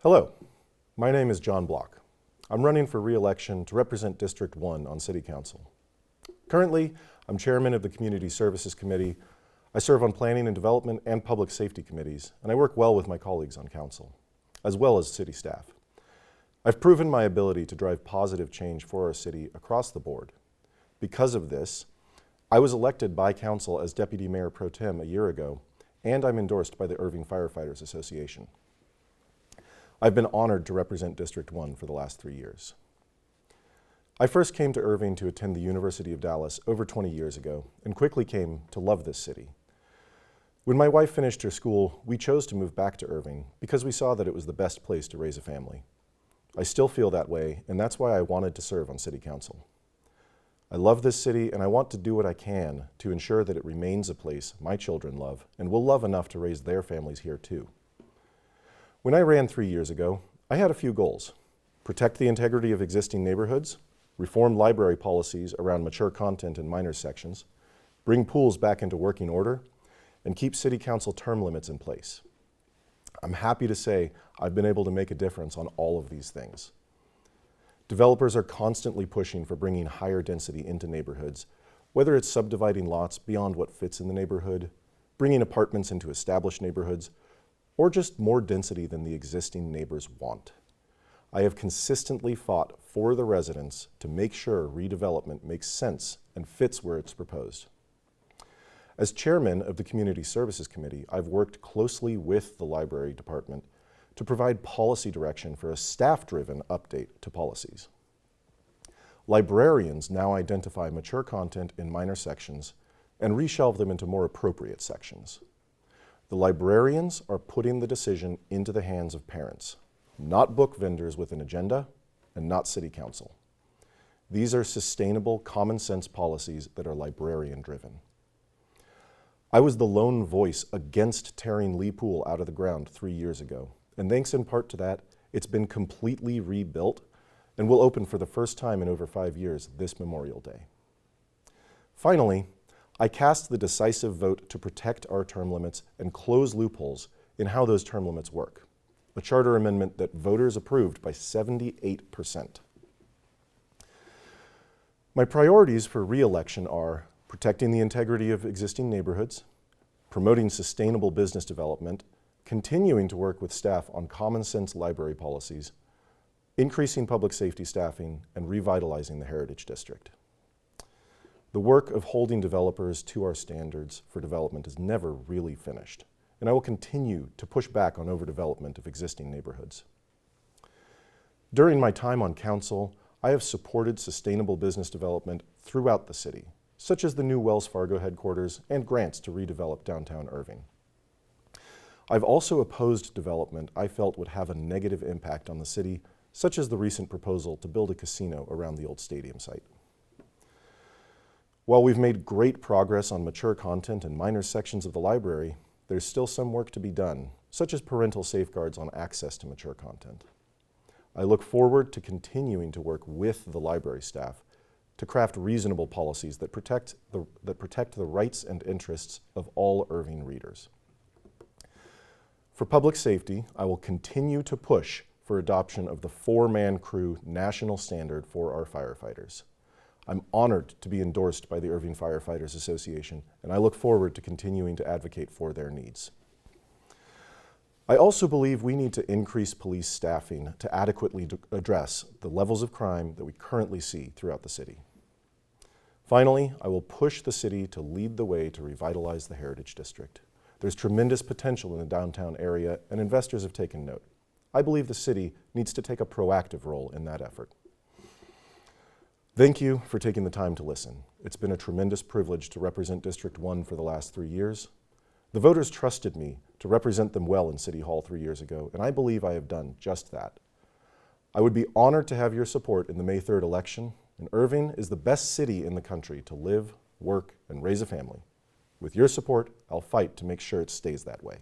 Hello, my name is John Bloch. I'm running for re-election to represent District 1 on City Council. Currently, I'm chairman of the Community Services Committee. I serve on Planning and Development and Public Safety Committees, and I work well with my colleagues on council, as well as city staff. I've proven my ability to drive positive change for our city across the board. Because of this, I was elected by council as Deputy Mayor Pro Tem a year ago, and I'm endorsed by the Irving Firefighters Association. I've been honored to represent District 1 for the last 3 years. I first came to Irving to attend the University of Dallas over 20 years ago and quickly came to love this city. When my wife finished her school, we chose to move back to Irving because we saw that it was the best place to raise a family. I still feel that way, and that's why I wanted to serve on City Council. I love this city, and I want to do what I can to ensure that it remains a place my children love and will love enough to raise their families here too. When I ran 3 years ago, I had a few goals: protect the integrity of existing neighborhoods, reform library policies around mature content in minor sections, bring pools back into working order, and keep City Council term limits in place. I'm happy to say I've been able to make a difference on all of these things. Developers are constantly pushing for bringing higher density into neighborhoods, whether it's subdividing lots beyond what fits in the neighborhood, bringing apartments into established neighborhoods, or just more density than the existing neighbors want. I have consistently fought for the residents to make sure redevelopment makes sense and fits where it's proposed. As chairman of the Community Services Committee, I've worked closely with the library department to provide policy direction for a staff-driven update to policies. Librarians now identify mature content in minor sections and reshelve them into more appropriate sections. The librarians are putting the decision into the hands of parents, not book vendors with an agenda, and not City Council. These are sustainable, common sense policies that are librarian-driven. I was the lone voice against tearing Lee Pool out of the ground 3 years ago, and thanks in part to that, it's been completely rebuilt and will open for the first time in over 5 years this Memorial Day. Finally, I cast the decisive vote to protect our term limits and close loopholes in how those term limits work, a charter amendment that voters approved by 78%. My priorities for re-election are protecting the integrity of existing neighborhoods, promoting sustainable business development, continuing to work with staff on common sense library policies, increasing public safety staffing, and revitalizing the Heritage District. The work of holding developers to our standards for development is never really finished, and I will continue to push back on overdevelopment of existing neighborhoods. During my time on council, I have supported sustainable business development throughout the city, such as the new Wells Fargo headquarters and grants to redevelop downtown Irving. I've also opposed development I felt would have a negative impact on the city, such as the recent proposal to build a casino around the old stadium site. While we've made great progress on mature content in minor sections of the library, there's still some work to be done, such as parental safeguards on access to mature content. I look forward to continuing to work with the library staff to craft reasonable policies that protect the rights and interests of all Irving readers. For public safety, I will continue to push for adoption of the 4-man crew national standard for our firefighters. I'm honored to be endorsed by the Irving Firefighters Association, and I look forward to continuing to advocate for their needs. I also believe we need to increase police staffing to adequately address the levels of crime that we currently see throughout the city. Finally, I will push the city to lead the way to revitalize the Heritage District. There's tremendous potential in the downtown area, and investors have taken note. I believe the city needs to take a proactive role in that effort. Thank you for taking the time to listen. It's been a tremendous privilege to represent District 1 for the last 3 years. The voters trusted me to represent them well in City Hall 3 years ago, and I believe I have done just that. I would be honored to have your support in the May 3rd election, and Irving is the best city in the country to live, work, and raise a family. With your support, I'll fight to make sure it stays that way.